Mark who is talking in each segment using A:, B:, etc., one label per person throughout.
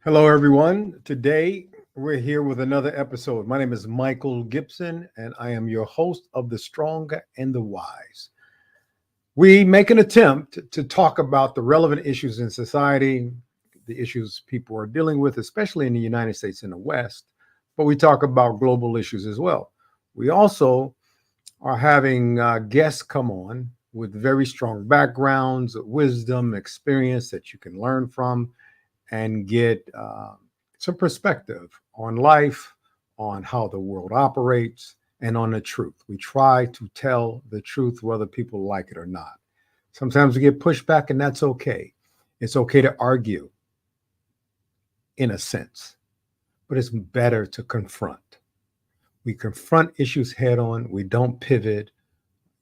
A: Hello, everyone. Today we're here with another episode. My name is Michael Gibson, and I am your host of The Strong and the Wise. We make an attempt to talk about the relevant issues in society, the issues people are dealing with, especially in the United States and the West, but we talk about global issues as well. We also are having guests come on with very strong backgrounds, wisdom, experience that you can learn from and get some perspective on life, on how the world operates, and on the truth. We try to tell the truth whether people like it or not. Sometimes we get pushback, and that's okay. It's okay to argue in a sense, but it's better to confront. We confront issues head on, we don't pivot.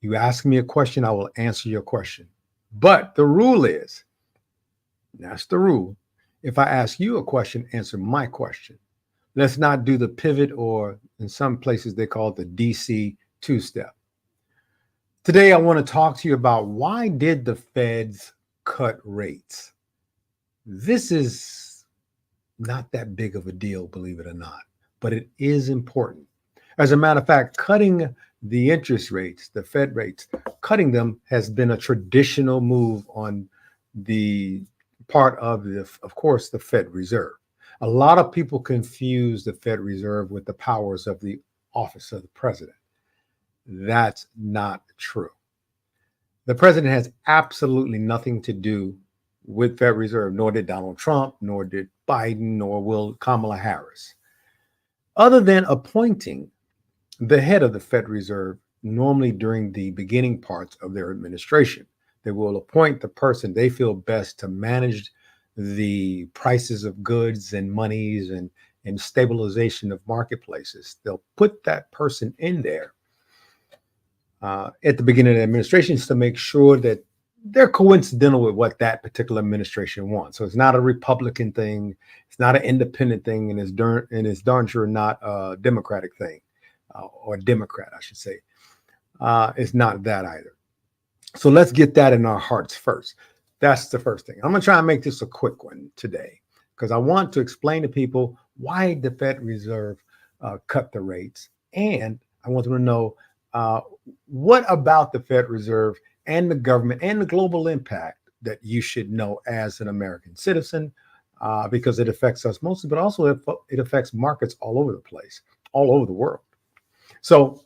A: You ask me a question, I will answer your question. But the rule is that's the rule. If I ask you a question, answer my question. Let's not do the pivot, or in some places they call it the DC two-step. Today, I want to talk to you about why did the Feds cut rates? This is not that big of a deal, believe it or not, but it is important. As a matter of fact, cutting the interest rates, the Fed rates, cutting them has been a traditional move on the part of of course, the Fed Reserve. A lot of people confuse the Fed Reserve with the powers of the office of the president. That's not true. The president has absolutely nothing to do with Fed Reserve, nor did Donald Trump, nor did Biden, nor will Kamala Harris. Other than appointing the head of the Fed Reserve, normally during the beginning parts of their administration, they will appoint the person they feel best to manage the prices of goods and monies and stabilization of marketplaces. They'll put that person in there at the beginning of the administration to make sure that they're coincidental with what that particular administration wants. So it's not a Republican thing, it's not an independent thing, and it's darn sure not a Democratic thing, or a Democrat, I should say. It's not that either. So let's get that in our hearts first. That's the first thing. I'm going to try and make this a quick one today because I want to explain to people why the Fed Reserve cut the rates. And I want them to know what about the Fed Reserve and the government and the global impact that you should know as an American citizen, because it affects us mostly, but also it affects markets all over the place, all over the world. So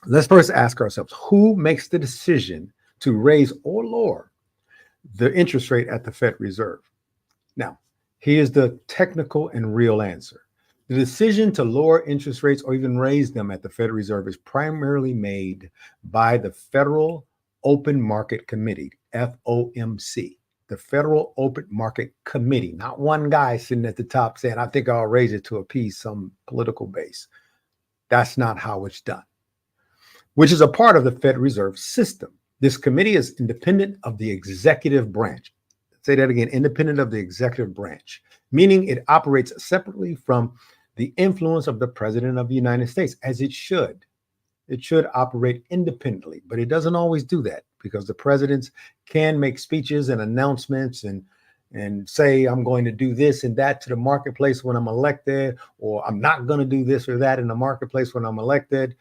A: let's first ask ourselves, who makes the decision to raise or lower the interest rate at the Fed Reserve? Now, here's the technical and real answer. The decision to lower interest rates or even raise them at the Fed Reserve is primarily made by the Federal Open Market Committee, FOMC, the Federal Open Market Committee, not one guy sitting at the top saying, I think I'll raise it to appease some political base. That's not how it's done, which is a part of the Fed Reserve system. This committee is independent of the executive branch. Say that again, independent of the executive branch, meaning it operates separately from the influence of the president of the United States, as it should. It should operate independently, but it doesn't always do that because the presidents can make speeches and announcements and say, I'm going to do this and that to the marketplace when I'm elected, or I'm not going to do this or that in the marketplace when I'm elected.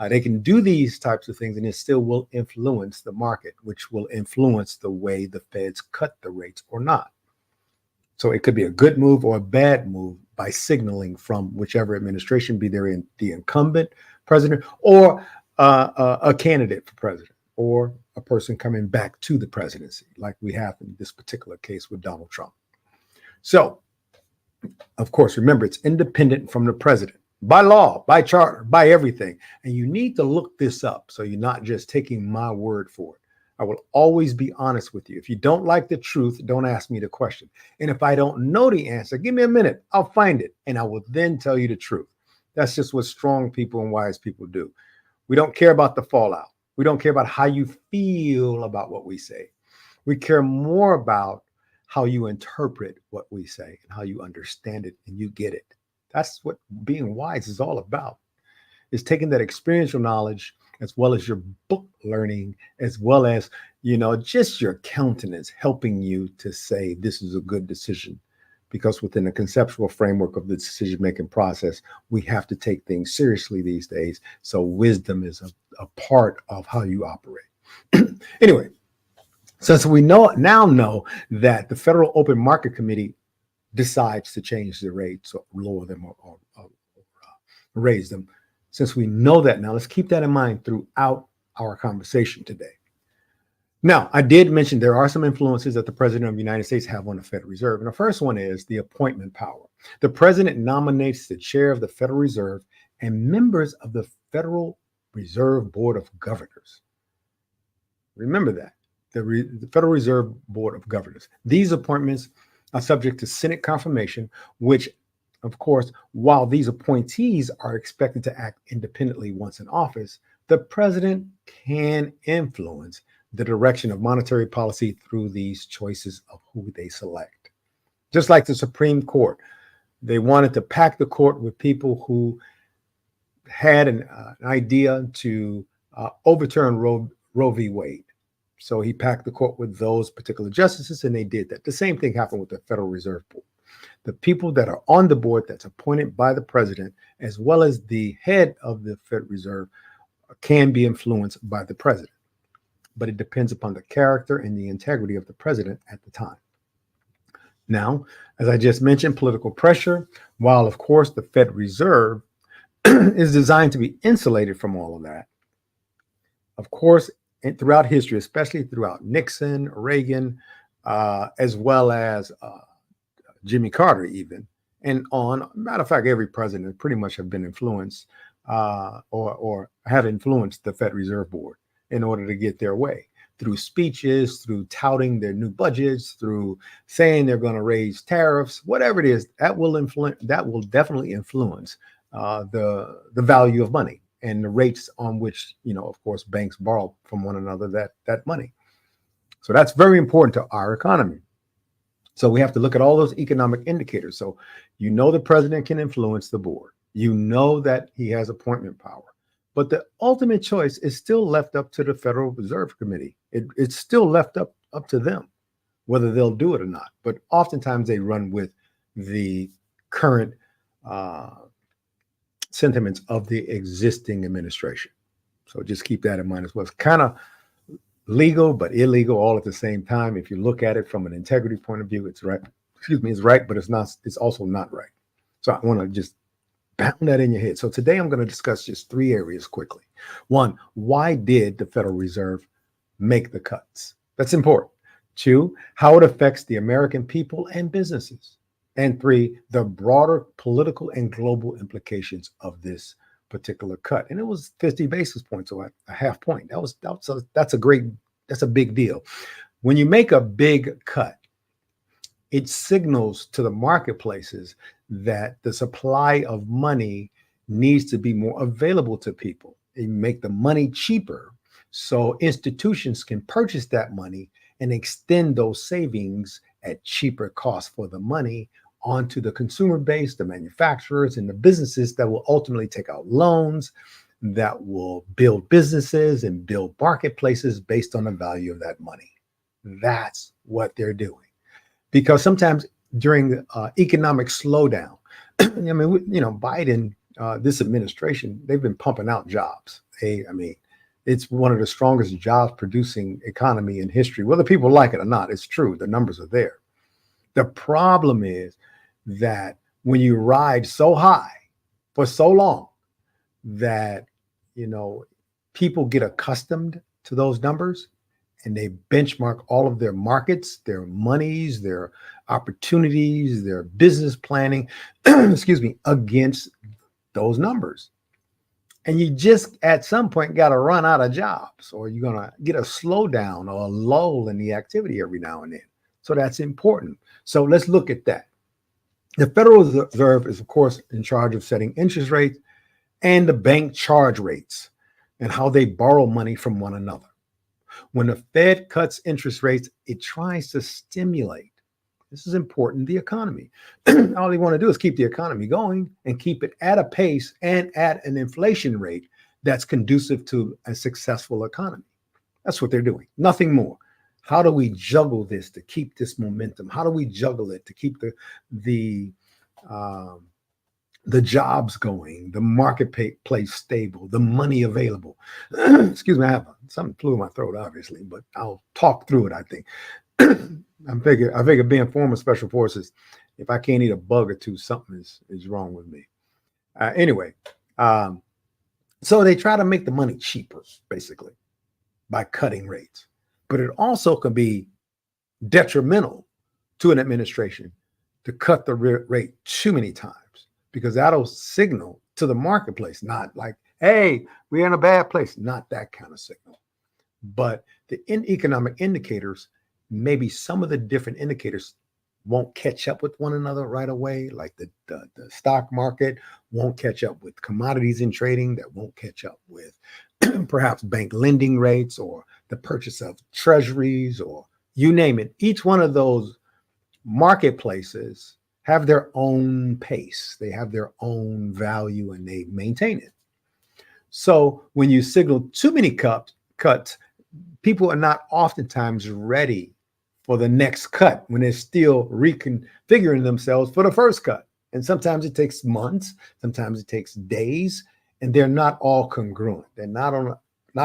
A: They can do these types of things and it still will influence the market, which will influence the way the Feds cut the rates or not. So it could be a good move or a bad move by signaling from whichever administration, be there in the incumbent president or a candidate for president or a person coming back to the presidency, like we have in this particular case with Donald Trump. So, of course, remember, it's independent from the president. By law, by charter, by everything. And you need to look this up so you're not just taking my word for it. I will always be honest with you. If you don't like the truth, don't ask me the question. And if I don't know the answer, give me a minute. I'll find it and I will then tell you the truth. That's just what strong people and wise people do. We don't care about the fallout. We don't care about how you feel about what we say. We care more about how you interpret what we say and how you understand it and you get it. That's what being wise is all about, is taking that experiential knowledge as well as your book learning, as well as, just your countenance helping you to say this is a good decision because within the conceptual framework of the decision-making process, we have to take things seriously these days. So wisdom is a part of how you operate. Anyway, since we now know that the Federal Open Market Committee decides to change the rates or lower them or raise them, since we know that now, let's keep that in mind throughout our conversation today. Now, I did mention there are some influences that the President of the United States have on the Federal Reserve. And the first one is the appointment power. The President nominates the chair of the Federal Reserve and members of the Federal Reserve Board of Governors. Remember that, the Federal Reserve Board of Governors. These appointments are subject to Senate confirmation, which, of course, while these appointees are expected to act independently once in office, the President can influence the direction of monetary policy through these choices of who they select. Just like the Supreme Court, they wanted to pack the court with people who had an idea to overturn Roe v. Wade. So he packed the court with those particular justices, and they did that. The same thing happened with the Federal Reserve Board. The people that are on the board that's appointed by the president, as well as the head of the Federal Reserve, can be influenced by the president. But it depends upon the character and the integrity of the president at the time. Now, as I just mentioned, political pressure, while of course the Fed Reserve is designed to be insulated from all of that, of course, throughout history, especially throughout Nixon, Reagan, as well as Jimmy Carter even, and on, matter of fact, every president pretty much have been influenced or have influenced the Fed Reserve Board in order to get their way through speeches, through touting their new budgets, through saying they're going to raise tariffs, whatever it is, that will definitely influence the value of money and the rates on which, of course, banks borrow from one another that money. So that's very important to our economy. So we have to look at all those economic indicators. So the president can influence the board. That he has appointment power. But the ultimate choice is still left up to the Federal Reserve Committee. It's still left up to them, whether they'll do it or not. But oftentimes they run with the current sentiments of the existing administration. So just keep that in mind as well. It's kind of legal, but illegal all at the same time. If you look at it from an integrity point of view, it's right. It's right, but it's not. It's also not right. So I want to just pound that in your head. So today I'm going to discuss just 3 areas quickly. 1, why did the Federal Reserve make the cuts? That's important. 2, how it affects the American people and businesses. And 3, the broader political and global implications of this particular cut. And it was 50 basis points, or a half point. That's a big deal. When you make a big cut, it signals to the marketplaces that the supply of money needs to be more available to people. They make the money cheaper so institutions can purchase that money and extend those savings at cheaper cost for the money onto the consumer base, the manufacturers, and the businesses that will ultimately take out loans, that will build businesses and build marketplaces based on the value of that money. That's what they're doing. Because sometimes during the economic slowdown, Biden, this administration, they've been pumping out jobs. It's one of the strongest jobs producing economy in history. Whether people like it or not, it's true. The numbers are there. The problem is that when you ride so high for so long that, people get accustomed to those numbers, and they benchmark all of their markets, their monies, their opportunities, their business planning, against those numbers. And you just at some point got to run out of jobs, or you're going to get a slowdown or a lull in the activity every now and then. So that's important. So let's look at that. The Federal Reserve is, of course, in charge of setting interest rates and the bank charge rates and how they borrow money from one another. When the Fed cuts interest rates, it tries to stimulate, this is important, the economy. All they want to do is keep the economy going and keep it at a pace and at an inflation rate that's conducive to a successful economy. That's what they're doing, nothing more. How do we juggle this to keep this momentum? How do we juggle it to keep the um, the jobs going, the marketplace stable, the money available? Excuse me, I have something flew in my throat, obviously, but I'll talk through it. I think I figure being former special forces, if I can't eat a bug or two, something is wrong with me. Anyway, um, so they try to make the money cheaper, basically, by cutting rates. But it also can be detrimental to an administration to cut the rate too many times, because that'll signal to the marketplace, not like, hey, we're in a bad place, not that kind of signal. But the economic indicators, maybe some of the different indicators won't catch up with one another right away, like the stock market won't catch up with commodities and trading, that won't catch up with perhaps bank lending rates or the purchase of treasuries, or you name it. Each one of those marketplaces have their own pace, they have their own value, and they maintain it. So when you signal too many cuts, people are not oftentimes ready for the next cut when they're still reconfiguring themselves for the first cut. And sometimes it takes months, sometimes it takes days, and they're not all congruent. They're not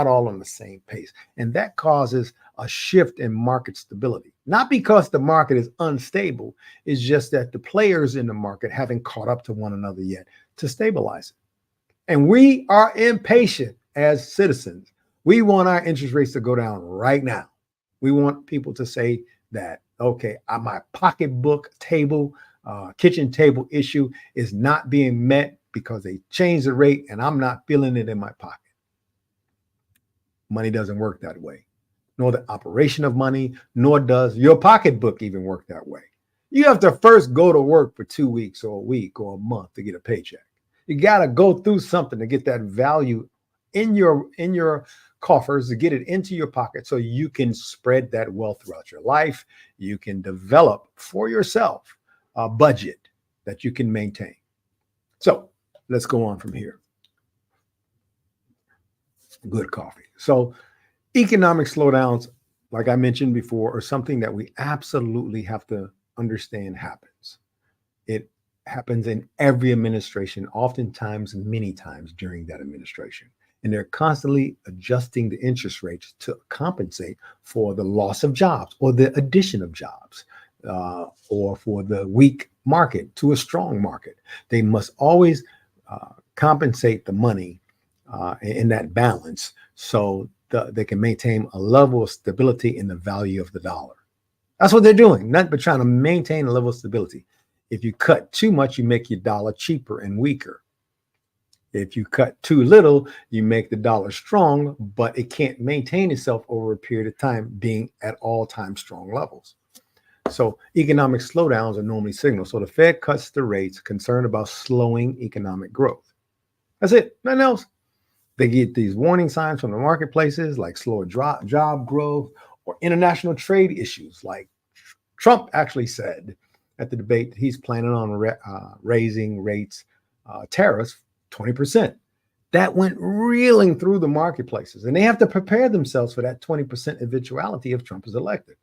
A: all on the same pace. And that causes a shift in market stability. Not because the market is unstable, it's just that the players in the market haven't caught up to one another yet to stabilize it. And we are impatient as citizens. We want our interest rates to go down right now. We want people to say that, okay, my pocketbook table, kitchen table issue is not being met because they changed the rate and I'm not feeling it in my pocket. Money doesn't work that way, nor the operation of money, nor does your pocketbook even work that way. You have to first go to work for 2 weeks or a week or a month to get a paycheck. You got to go through something to get that value in your coffers, to get it into your pocket so you can spread that wealth throughout your life. You can develop for yourself a budget that you can maintain. So let's go on from here. Good coffee. So economic slowdowns, like I mentioned before, are something that we absolutely have to understand happens. It happens in every administration, oftentimes, many times during that administration. And they're constantly adjusting the interest rates to compensate for the loss of jobs or the addition of jobs, or for the weak market to a strong market. They must always compensate the money in that balance so they can maintain a level of stability in the value of the dollar. That's what they're doing, nothing but trying to maintain a level of stability. If you cut too much, you make your dollar cheaper and weaker. If you cut too little, you make the dollar strong, but it can't maintain itself over a period of time being at all-time strong levels. So economic slowdowns are normally signals. So the Fed cuts the rates, concerned about slowing economic growth. That's it, nothing else. They get these warning signs from the marketplaces like slower job growth or international trade issues. Like Trump actually said at the debate that he's planning on raising rates, tariffs 20%. That went reeling through the marketplaces, and they have to prepare themselves for that 20% eventuality if Trump is elected.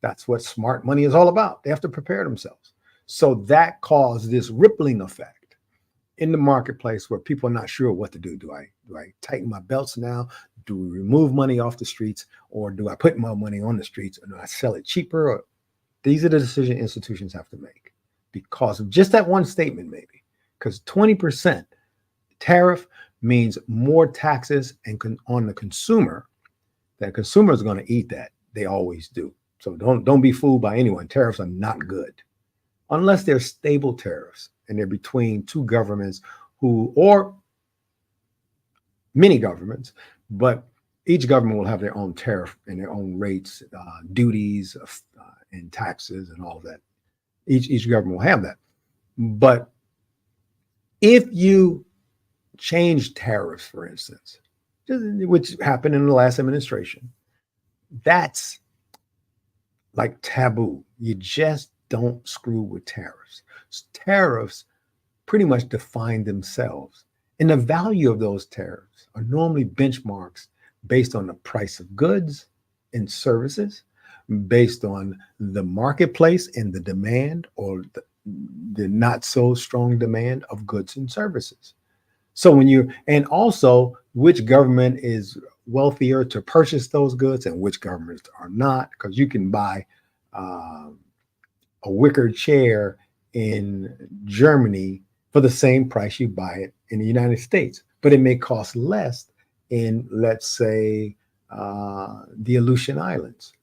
A: That's what smart money is all about. They have to prepare themselves. So that caused this rippling effect in the marketplace where people are not sure what to do. Do I tighten my belts now? Do we remove money off the streets, or do I put more money on the streets, or do I sell it cheaper? Or, these are the decisions institutions have to make because of just that one statement, maybe. Because 20% tariff means more taxes and on the consumer. That consumer is going to eat that. They always do. So don't be fooled by anyone. Tariffs are not good unless they're stable tariffs and they're between two governments or many governments, but each government will have their own tariff and their own rates, duties, and taxes and all of that. Each government will have that. But if you change tariffs, for instance, which happened in the last administration, that's like taboo. You just don't screw with tariffs. Tariffs pretty much define themselves. And the value of those tariffs are normally benchmarks based on the price of goods and services, based on the marketplace and the demand, or the not so strong demand of goods and services. So and also which government is wealthier to purchase those goods and which governments are not, because you can buy uh, a wicker chair in Germany for the same price you buy it in the United States, but it may cost less in, let's say, the Aleutian Islands.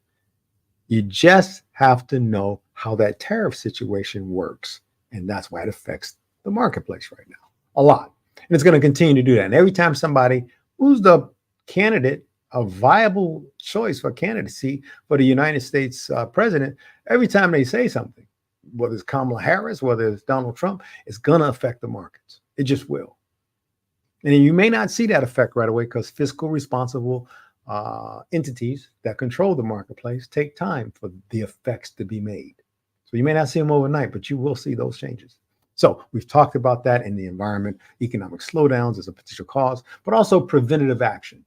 A: You just have to know how that tariff situation works. And that's why it affects the marketplace right now a lot. And it's going to continue to do that. And every time somebody who's the candidate, a viable choice for candidacy for the United States president, every time they say something, whether it's Kamala Harris, whether it's Donald Trump, it's going to affect the markets. It just will. And you may not see that effect right away because fiscal responsible entities that control the marketplace take time for the effects to be made. So you may not see them overnight, but you will see those changes. So we've talked about that in the environment. Economic slowdowns as a potential cause, but also preventative action.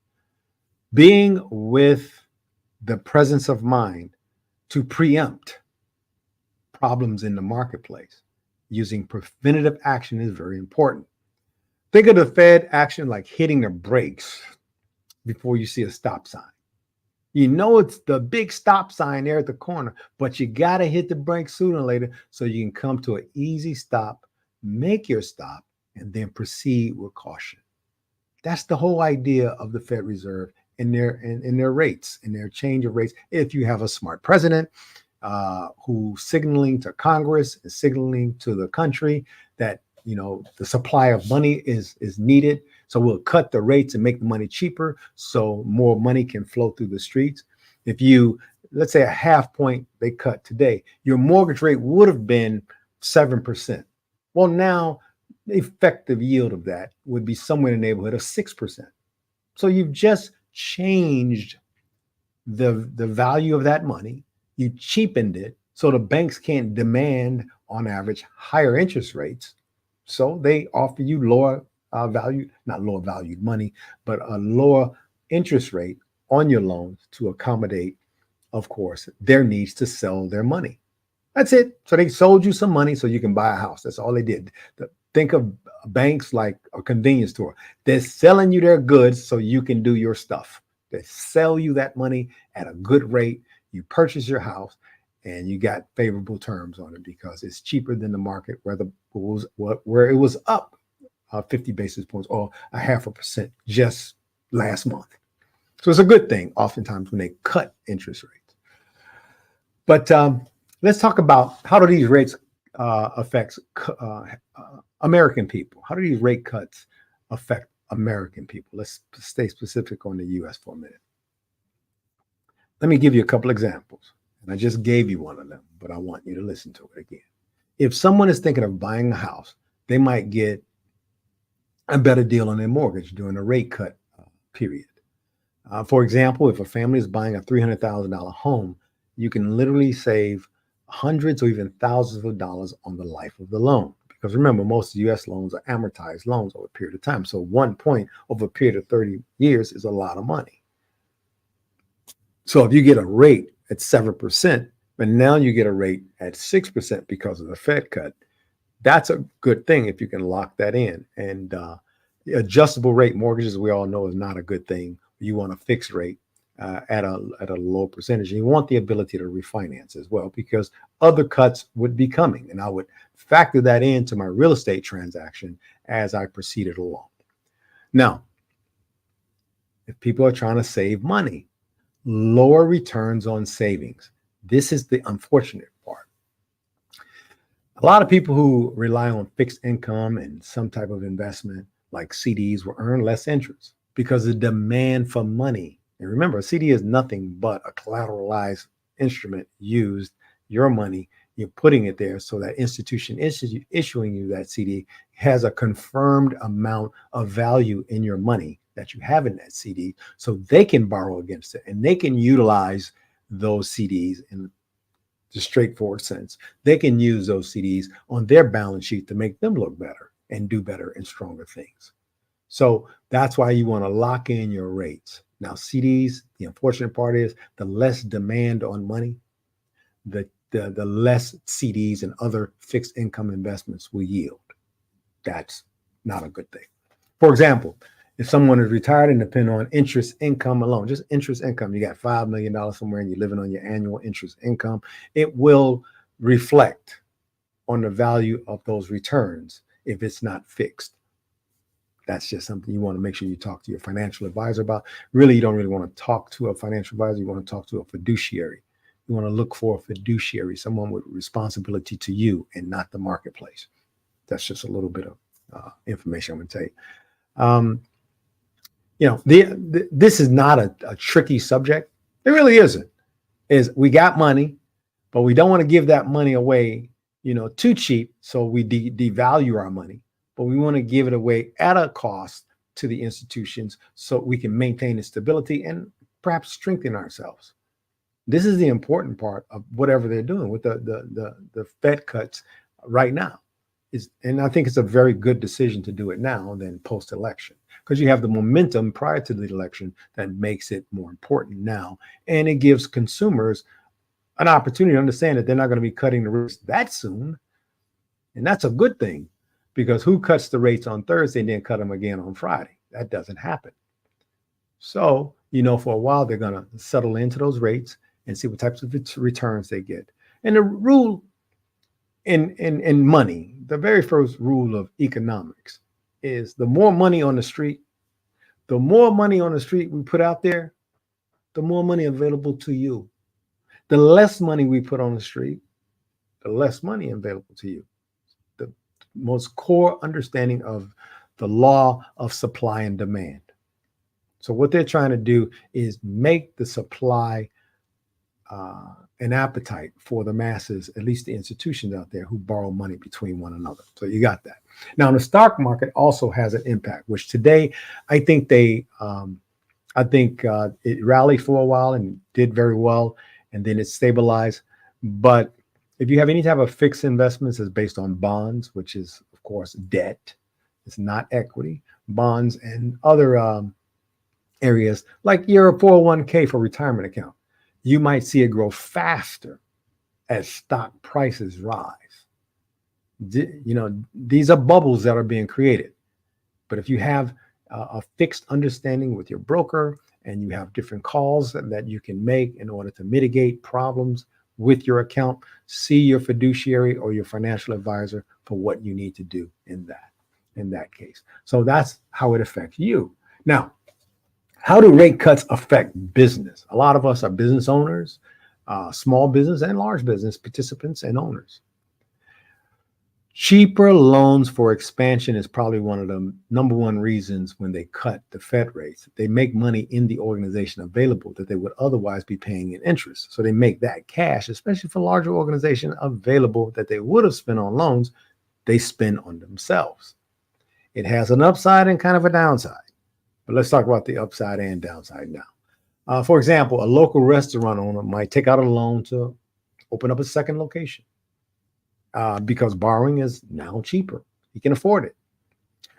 A: Being with the presence of mind to preempt problems in the marketplace using preventative action is very important. Think of the Fed action like hitting the brakes before you see a stop sign. You know it's the big stop sign there at the corner, but you got to hit the brakes sooner or later so you can come to an easy stop, make your stop, and then proceed with caution. That's the whole idea of the Fed Reserve in their rates, in their change of rates. If you have a smart president who's signaling to Congress and signaling to the country that the supply of money is needed, so we'll cut the rates and make the money cheaper so more money can flow through the streets. If let's say a half point they cut today, your mortgage rate would have been 7%. Well, now the effective yield of that would be somewhere in the neighborhood of 6%. So you've just changed the value of that money. You cheapened it so the banks can't demand on average higher interest rates. So they offer you lower not lower valued money, but a lower interest rate on your loans to accommodate, of course, their needs to sell their money. That's it. So they sold you some money so you can buy a house. That's all they did. Think of banks like a convenience store. They're selling you their goods so you can do your stuff. They sell you that money at a good rate. You purchase your house and you got favorable terms on it because it's cheaper than the market where it was up 50 basis points or 0.5% just last month. So it's a good thing oftentimes when they cut interest rates. But let's talk about how do these rates affect American people? How do these rate cuts affect American people? Let's stay specific on the U.S. for a minute. Let me give you a couple examples. And I just gave you one of them, but I want you to listen to it again. If someone is thinking of buying a house, they might get a better deal on their mortgage during a rate cut period. For example, if a family is buying a $300,000 home, you can literally save hundreds or even thousands of dollars on the life of the loan. Because remember, most U.S. loans are amortized loans over a period of time. So 1 point over a period of 30 years is a lot of money. So if you get a rate at 7%, but now you get a rate at 6% because of the Fed cut, that's a good thing if you can lock that in. And adjustable rate mortgages, we all know, is not a good thing. You want a fixed rate at a low percentage. And you want the ability to refinance as well, because other cuts would be coming. And I would factor that into my real estate transaction as I proceeded along. Now, if people are trying to save money, lower returns on savings. This is the unfortunate part. A lot of people who rely on fixed income and some type of investment like CDs will earn less interest because the demand for money. And remember, a CD is nothing but a collateralized instrument used, your money, you're putting it there so that institution issuing you that CD has a confirmed amount of value in your money that you have in that CD, so they can borrow against it and they can utilize those CDs in the straightforward sense. They can use those CDs on their balance sheet to make them look better and do better and stronger things. So that's why you want to lock in your rates. Now, CDs, the unfortunate part is the less demand on money, the less CDs and other fixed income investments will yield. That's not a good thing. For example, if someone is retired and depend on interest income alone, just interest income, you got $5 million somewhere and you're living on your annual interest income, it will reflect on the value of those returns if it's not fixed. That's just something you want to make sure you talk to your financial advisor about. Really, you don't really want to talk to a financial advisor. You want to talk to a fiduciary. You want to look for a fiduciary, someone with responsibility to you and not the marketplace. That's just a little bit of information I'm going to tell you. This is not a tricky subject. It really isn't. Is we got money, but we don't want to give that money away, too cheap. So we devalue our money, but we want to give it away at a cost to the institutions so we can maintain its stability and perhaps strengthen ourselves. This is the important part of whatever they're doing with the Fed cuts right now. And I think it's a very good decision to do it now than post-election, because you have the momentum prior to the election that makes it more important now. And it gives consumers an opportunity to understand that they're not going to be cutting the rates that soon. And that's a good thing, because who cuts the rates on Thursday and then cut them again on Friday? That doesn't happen. So, for a while, they're going to settle into those rates and see what types of returns they get. And the rule in money, the very first rule of economics is the more money on the street we put out there, the more money available to you. The less money we put on the street, the less money available to you. The most core understanding of the law of supply and demand. So what they're trying to do is make the supply an appetite for the masses, at least the institutions out there who borrow money between one another. So you got that. Now, the stock market also has an impact, which today I think it rallied for a while and did very well, and then it stabilized. But if you have any type of fixed investments that's based on bonds, which is, of course, debt, it's not equity, bonds and other areas like your 401k for retirement account, you might see it grow faster as stock prices rise. These are bubbles that are being created. But if you have a fixed understanding with your broker and you have different calls that you can make in order to mitigate problems with your account, see your fiduciary or your financial advisor for what you need to do in that case. So that's how it affects you. Now, how do rate cuts affect business? A lot of us are business owners, small business and large business participants and owners. Cheaper loans for expansion is probably one of the number one reasons when they cut the Fed rates. They make money in the organization available that they would otherwise be paying in interest. So they make that cash, especially for larger organizations, available that they would have spent on loans, they spend on themselves. It has an upside and kind of a downside. But let's talk about the upside and downside now. For example, a local restaurant owner might take out a loan to open up a second location because borrowing is now cheaper. He can afford it.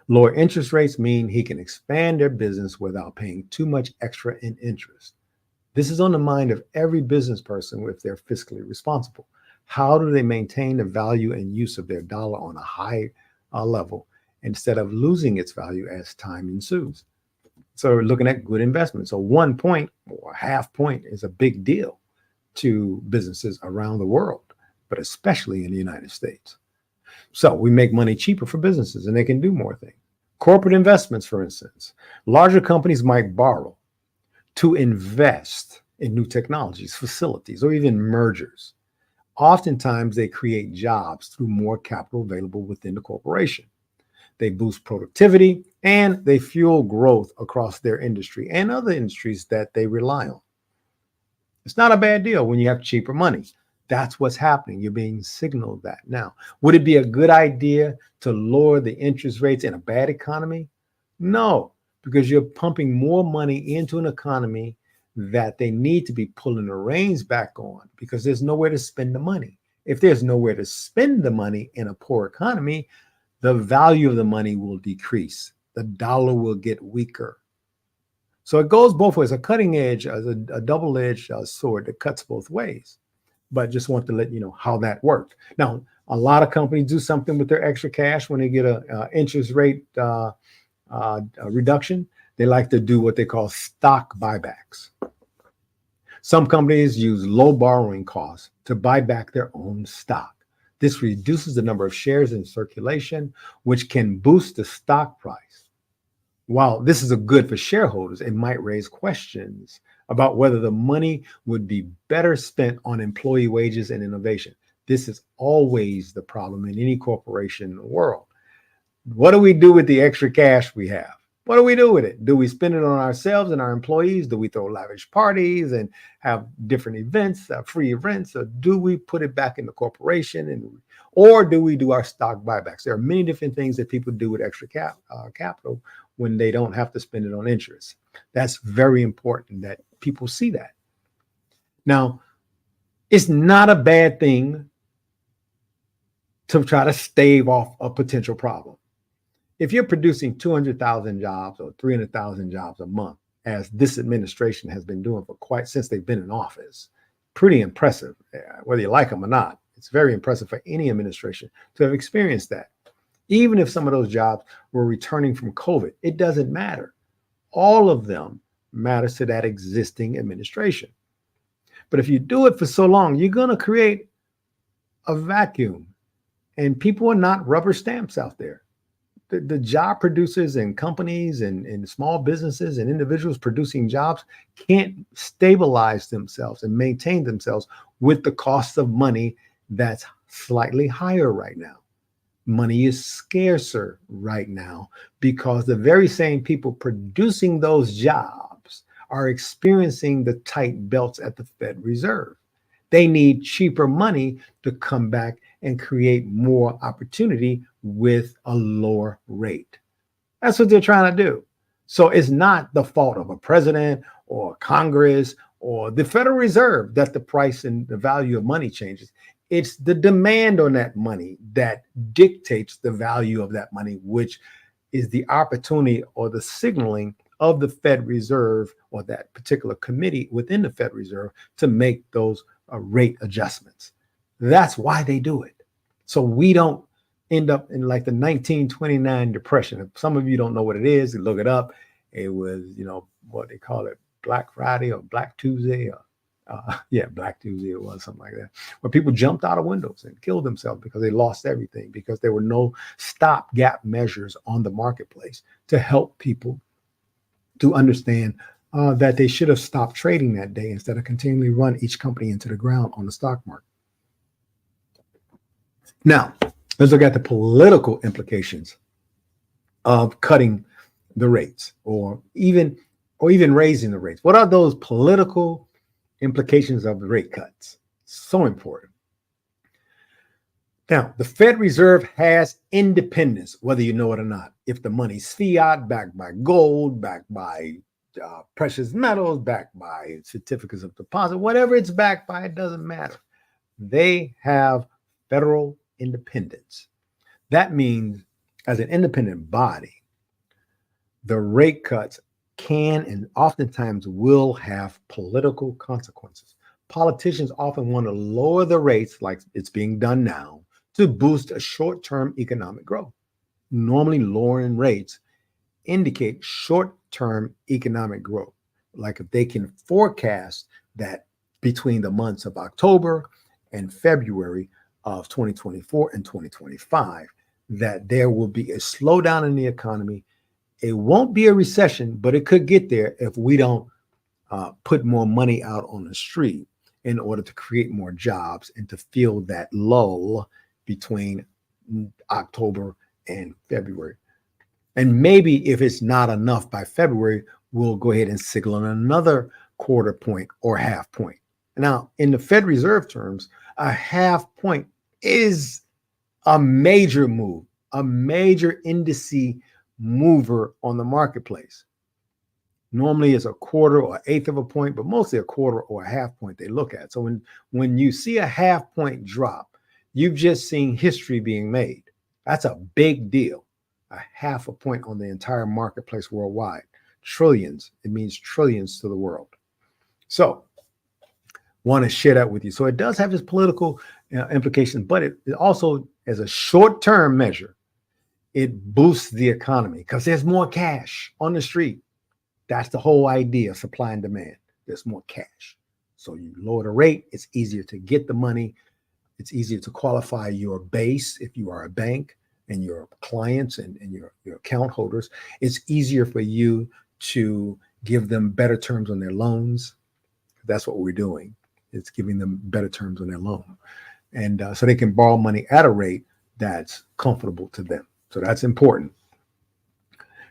A: Lower interest rates mean he can expand their business without paying too much extra in interest. This is on the mind of every business person if they're fiscally responsible. How do they maintain the value and use of their dollar on a high level instead of losing its value as time ensues? So we're looking at good investments. So 1 point or a half point is a big deal to businesses around the world, but especially in the United States. So we make money cheaper for businesses and they can do more things. Corporate investments, for instance, larger companies might borrow to invest in new technologies, facilities, or even mergers. Oftentimes they create jobs through more capital available within the corporation. They boost productivity and they fuel growth across their industry and other industries that they rely on. It's not a bad deal when you have cheaper money. That's what's happening. You're being signaled that now. Would it be a good idea to lower the interest rates in a bad economy? No, because you're pumping more money into an economy that they need to be pulling the reins back on because there's nowhere to spend the money. If there's nowhere to spend the money in a poor economy, the value of the money will decrease. The dollar will get weaker. So it goes both ways. A cutting edge, a double-edged sword that cuts both ways. But just want to let you know how that worked. Now, a lot of companies do something with their extra cash when they get a interest rate a reduction. They like to do what they call stock buybacks. Some companies use low borrowing costs to buy back their own stock. This reduces the number of shares in circulation, which can boost the stock price. While this is a good for shareholders, it might raise questions about whether the money would be better spent on employee wages and innovation. This is always the problem in any corporation in the world. What do we do with the extra cash we have? What do we do with it? Do we spend it on ourselves and our employees? Do we throw lavish parties and have different events, free events? Or do we put it back in the corporation? Or do we do our stock buybacks? There are many different things that people do with extra capital when they don't have to spend it on interest. That's very important that people see that. Now, it's not a bad thing to try to stave off a potential problem. If you're producing 200,000 jobs or 300,000 jobs a month, as this administration has been doing for quite since they've been in office, pretty impressive, whether you like them or not. It's very impressive for any administration to have experienced that. Even if some of those jobs were returning from COVID, it doesn't matter. All of them matters to that existing administration. But if you do it for so long, you're going to create a vacuum, and people are not rubber stamps out there. The job producers and companies and small businesses and individuals producing jobs can't stabilize themselves and maintain themselves with the cost of money that's slightly higher right now. Money is scarcer right now because the very same people producing those jobs are experiencing the tight belts at the Fed Reserve. They need cheaper money to come back and create more opportunity with a lower rate. That's what they're trying to do. So it's not the fault of a president or Congress or the Federal Reserve that the price and the value of money changes. It's the demand on that money that dictates the value of that money, which is the opportunity or the signaling of the Fed Reserve or that particular committee within the Fed Reserve to make those rate adjustments. That's why they do it. So we don't end up in like the 1929 depression. If some of you don't know what it is, you look it up. It was, what they call it, Black Friday or Black Tuesday. Black Tuesday it was, something like that, where people jumped out of windows and killed themselves because they lost everything, because there were no stopgap measures on the marketplace to help people to understand that they should have stopped trading that day instead of continually run each company into the ground on the stock market. Now, let's look at the political implications of cutting the rates or even raising the rates. What are those political implications of the rate cuts? So important. Now, the Fed Reserve has independence, whether you know it or not. If the money's fiat, backed by gold, backed by precious metals, backed by certificates of deposit, whatever it's backed by, it doesn't matter. They have federal independence. That means, as an independent body, the rate cuts can and oftentimes will have political consequences. Politicians often want to lower the rates, like it's being done now, to boost a short-term economic growth. Normally, lowering rates indicate short-term economic growth. Like if they can forecast that between the months of October and February of 2024 and 2025, that there will be a slowdown in the economy. It won't be a recession, but it could get there if we don't put more money out on the street in order to create more jobs and to fill that lull between October and February. And maybe if it's not enough by February, we'll go ahead and signal on another quarter point or half point. Now, in the Fed Reserve terms, a half point is a major move, a major indice mover on the marketplace. Normally it's a quarter or eighth of a point, but mostly a quarter or a half point they look at. So when you see a half point drop, you've just seen history being made. That's a big deal. A half a point on the entire marketplace worldwide. trillions. It means trillions to the world. So want to share that with you. So it does have its political implications, but it also, as a short-term measure, it boosts the economy because there's more cash on the street. That's the whole idea, supply and demand. There's more cash. So you lower the rate, it's easier to get the money. It's easier to qualify your base if you are a bank and your clients and your account holders. It's easier for you to give them better terms on their loans. That's what we're doing. It's giving them better terms on their loan. And so they can borrow money at a rate that's comfortable to them. So that's important.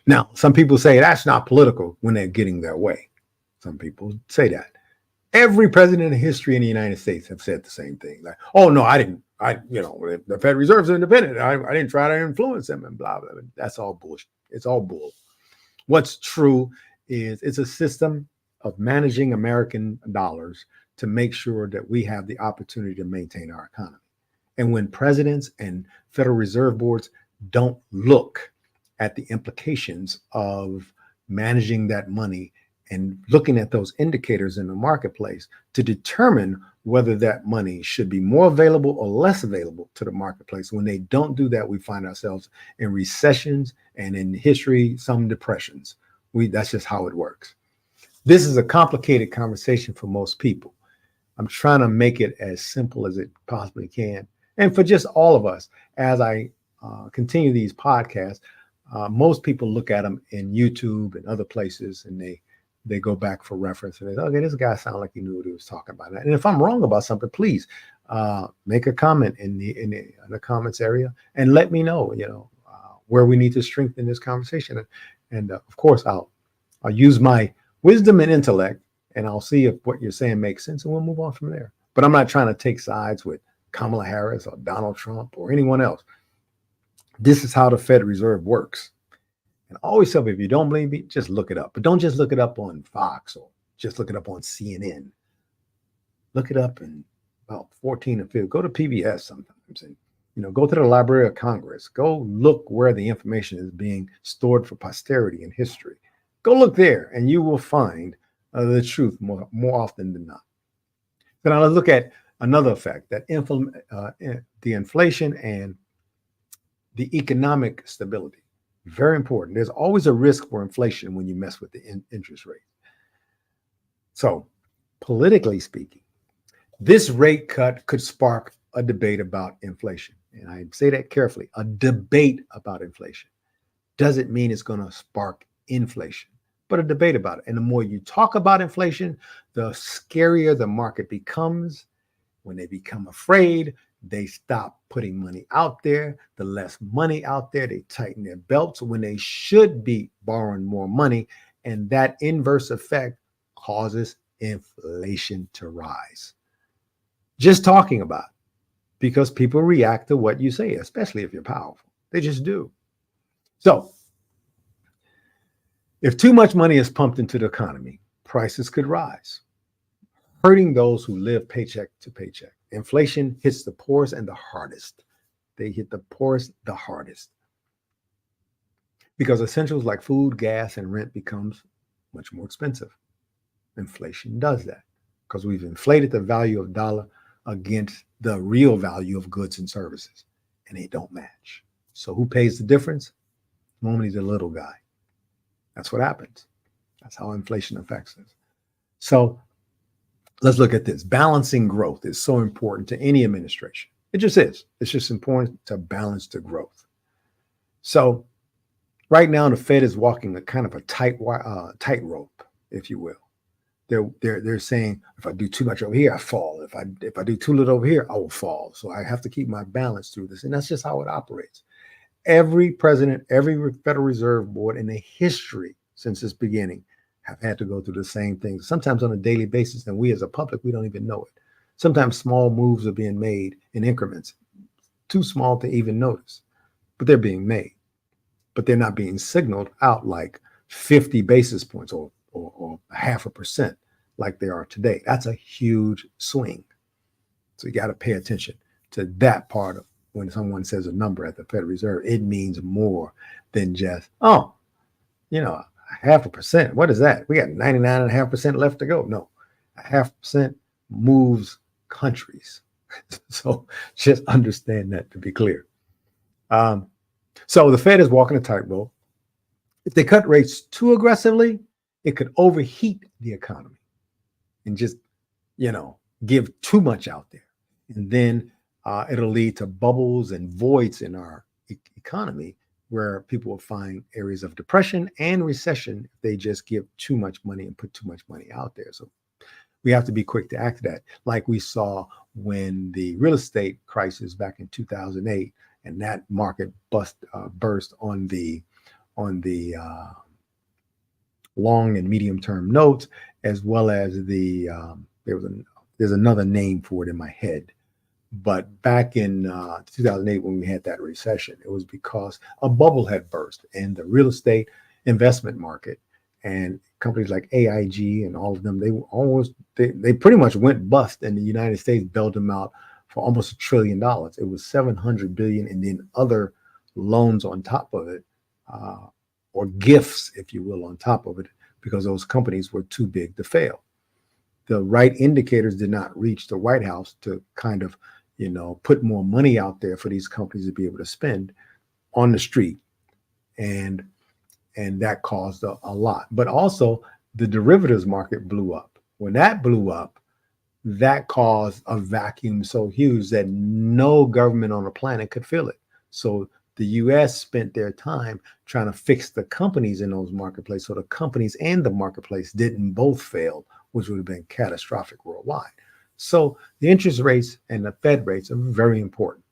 A: Now, some people say that's not political when they're getting their way. Some people say that. Every president in history in the United States have said the same thing. Like, oh, no, I didn't. The Fed Reserve's independent. I didn't try to influence them and blah, blah, blah. That's all bullshit. It's all bull. What's true is it's a system of managing American dollars to make sure that we have the opportunity to maintain our economy. And when presidents and Federal Reserve boards don't look at the implications of managing that money and looking at those indicators in the marketplace to determine whether that money should be more available or less available to the marketplace. When they don't do that, we find ourselves in recessions and in history, some depressions. That's just how it works. This is a complicated conversation for most people. I'm trying to make it as simple as it possibly can. And for just all of us, as I continue these podcasts, most people look at them in YouTube and other places, and they go back for reference and they say, okay, this guy sounded like he knew what he was talking about. And if I'm wrong about something, please make a comment in the comments area and let me know, where we need to strengthen this conversation. And of course, I'll use my wisdom and intellect, and I'll see if what you're saying makes sense, and we'll move on from there. But I'm not trying to take sides with Kamala Harris or Donald Trump or anyone else. This is how the Fed Reserve works. And I always tell people, if you don't believe me, just look it up. But don't just look it up on Fox or just look it up on CNN. Look it up in about 14 and 15. Go to PBS sometimes and go to the Library of Congress. Go look where the information is being stored for posterity in history. Go look there, and you will find the truth more often than not. Then I'll look at another effect, that the inflation and the economic stability. Very important. There's always a risk for inflation when you mess with the interest rate. So, politically speaking, this rate cut could spark a debate about inflation. And I say that carefully, a debate about inflation. Doesn't mean it's going to spark inflation, but a debate about it. And the more you talk about inflation, the scarier the market becomes. When they become afraid, they stop putting money out there. The less money out there, they tighten their belts when they should be borrowing more money. And that inverse effect causes inflation to rise. Just talking about it, because people react to what you say, especially if you're powerful. They just do. So if too much money is pumped into the economy, prices could rise, hurting those who live paycheck to paycheck. Inflation hits the poorest and the hardest. They hit the poorest the hardest. Because essentials like food, gas, and rent becomes much more expensive. Inflation does that because we've inflated the value of dollar against the real value of goods and services, and they don't match. So who pays the difference? Normally the little guy. That's what happens. That's how inflation affects us. So let's look at this. Balancing growth is so important to any administration. It just is. It's just important to balance the growth. So right now, the Fed is walking a kind of a tightrope, if you will. They're saying, if I do too much over here, I fall. If I do too little over here, I will fall. So I have to keep my balance through this. And that's just how it operates. Every president, every Federal Reserve Board in the history since its beginning have had to go through the same things, sometimes on a daily basis. And we as a public, we don't even know it. Sometimes small moves are being made in increments, too small to even notice, but they're being made. But they're not being signaled out like 50 basis points or 0.5% like they are today. That's a huge swing. So you got to pay attention to that part of when someone says a number at the Federal Reserve. It means more than just, 0.5%. What is that? We got 99.5% left to go. No, 0.5% moves countries. So just understand that, to be clear. Um, so the Fed is walking a tightrope. If they cut rates too aggressively, it could overheat the economy and just, give too much out there. And then it'll lead to bubbles and voids in our economy where people will find areas of depression and recession if they just give too much money and put too much money out there. So we have to be quick to act to that, like we saw when the real estate crisis back in 2008 and that market burst on the long and medium term notes, as well as there's another name for it in my head. But back in 2008, when we had that recession, it was because a bubble had burst in the real estate investment market, and companies like AIG and all of them, they pretty much went bust, and the United States bailed them out for almost $1 trillion. It was 700 billion, and then other loans on top of it, or gifts, if you will, on top of it, because those companies were too big to fail. The right indicators did not reach the White House to kind of, put more money out there for these companies to be able to spend on the street. And that caused a lot. But also the derivatives market blew up. When that blew up, that caused a vacuum so huge that no government on the planet could fill it. So the US spent their time trying to fix the companies in those marketplaces so the companies and the marketplace didn't both fail, which would have been catastrophic worldwide. So the interest rates and the Fed rates are very important.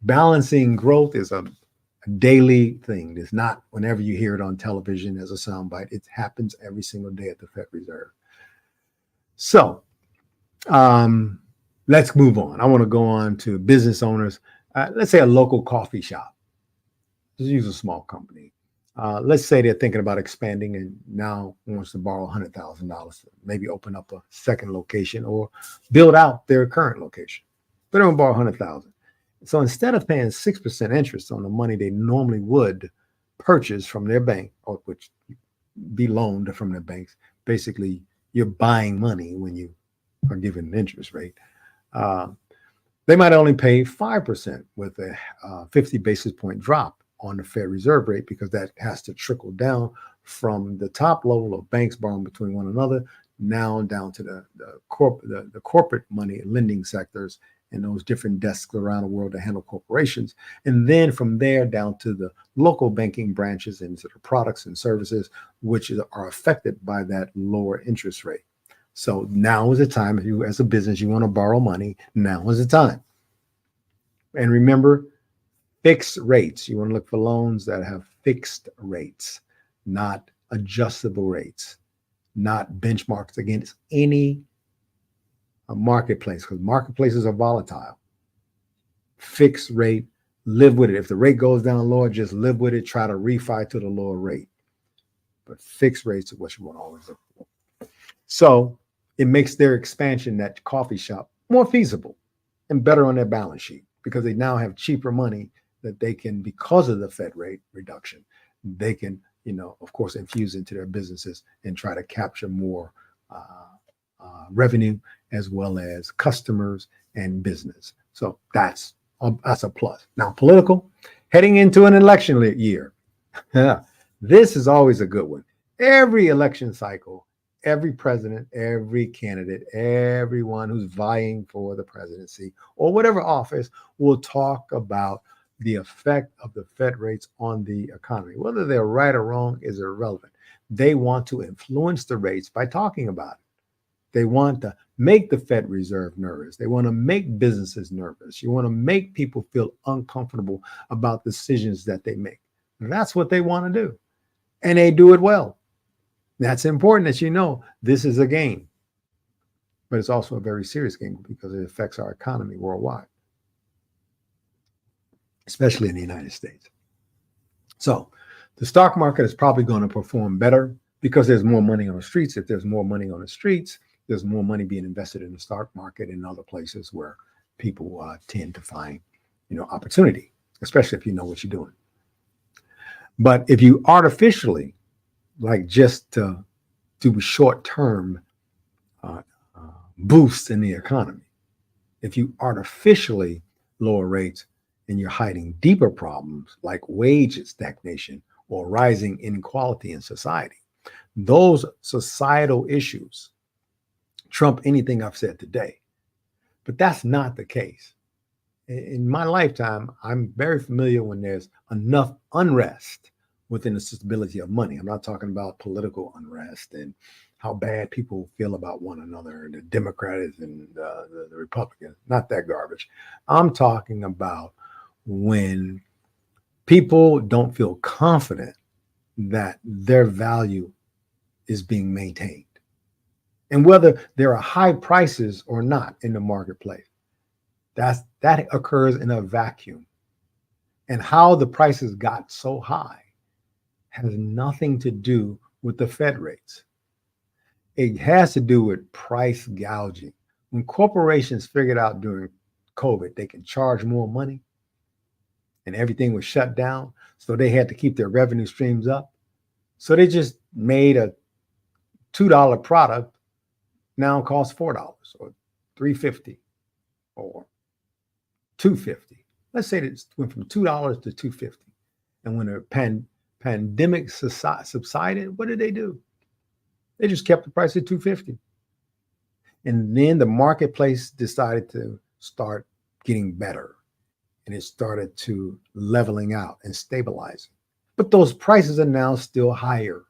A: Balancing growth is a daily thing. It's not whenever you hear it on television as a soundbite. It happens every single day at the Fed Reserve. So let's move on. I want to go on to business owners. Let's say a local coffee shop. Just use a small company. Let's say they're thinking about expanding and now wants to borrow $100,000 to maybe open up a second location or build out their current location. But they don't borrow $100,000. So instead of paying 6% interest on the money they normally would purchase from their bank, or which be loaned from their banks, basically you're buying money when you are given an interest rate. They might only pay 5% with a 50 basis point drop on the Fed Reserve rate, because that has to trickle down from the top level of banks borrowing between one another, now down to the corporate money lending sectors and those different desks around the world to handle corporations. And then from there down to the local banking branches and to the products and services, which are affected by that lower interest rate. So now is the time, if you, as a business, you want to borrow money, now is the time. And remember, fixed rates. You want to look for loans that have fixed rates, not adjustable rates, not benchmarks against any marketplace, because marketplaces are volatile. Fixed rate, live with it. If the rate goes down lower, just live with it. Try to refi to the lower rate. But fixed rates are what you want to always look for. So it makes their expansion, that coffee shop, more feasible and better on their balance sheet, because they now have cheaper money that they can, because of the Fed rate reduction, they can, of course, infuse into their businesses and try to capture more revenue, as well as customers and business. So that's a plus. Now, political, heading into an election year. This is always a good one. Every election cycle, every president, every candidate, everyone who's vying for the presidency or whatever office will talk about the effect of the Fed rates on the economy. Whether they're right or wrong is irrelevant. They want to influence the rates by talking about it. They want to make the Fed Reserve nervous. They want to make businesses nervous. You want to make people feel uncomfortable about decisions that they make. That's what they want to do. And they do it well. That's important that this is a game. But it's also a very serious game because it affects our economy worldwide, especially in the United States. So the stock market is probably going to perform better because there's more money on the streets. If there's more money on the streets, there's more money being invested in the stock market and other places where people tend to find, opportunity, especially if you know what you're doing. But if you artificially like just to do short-term uh, boosts in the economy. If you artificially lower rates and you're hiding deeper problems like wage stagnation or rising inequality in society, those societal issues trump anything I've said today. But that's not the case. In my lifetime, I'm very familiar when there's enough unrest within the stability of money. I'm not talking about political unrest and how bad people feel about one another, the Democrats and the Republicans, not that garbage. I'm talking about when people don't feel confident that their value is being maintained. And whether there are high prices or not in the marketplace, that occurs in a vacuum. And how the prices got so high has nothing to do with the Fed rates. It has to do with price gouging. When corporations figured out during COVID they can charge more money and everything was shut down, so they had to keep their revenue streams up. So they just made a $2 product now costs $4 or $3.50 or $2.50. Let's say it went from $2 to $2.50. And when the pandemic subsided, what did they do? They just kept the price at $2.50. And then the marketplace decided to start getting better. And it started to leveling out and stabilizing. But those prices are now still higher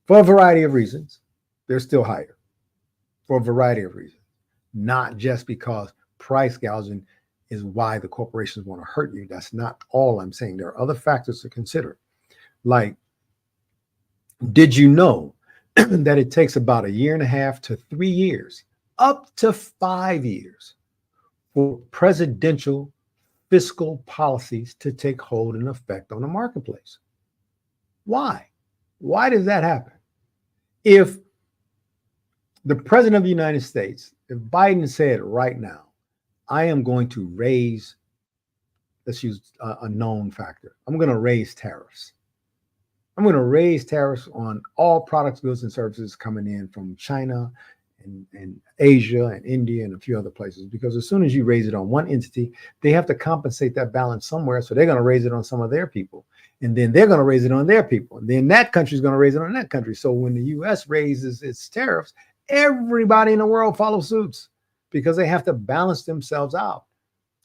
A: for a variety of reasons. They're still higher for a variety of reasons, not just because price gouging is why the corporations want to hurt you. That's not all I'm saying. There are other factors to consider. Like, did you know that it takes about 1.5 to 3 years, up to 5 years, for presidential fiscal policies to take hold and effect on the marketplace? Why? Why does that happen? If the president of the United States, if Biden said right now, I am going to raise, let's use a known factor, I'm going to raise tariffs. I'm going to raise tariffs on all products, goods, and services coming in from China and Asia and India and a few other places. Because as soon as you raise it on one entity, they have to compensate that balance somewhere. So they're going to raise it on some of their people. And then they're going to raise it on their people. And then that country is going to raise it on that country. So when the U.S. raises its tariffs, everybody in the world follows suits because they have to balance themselves out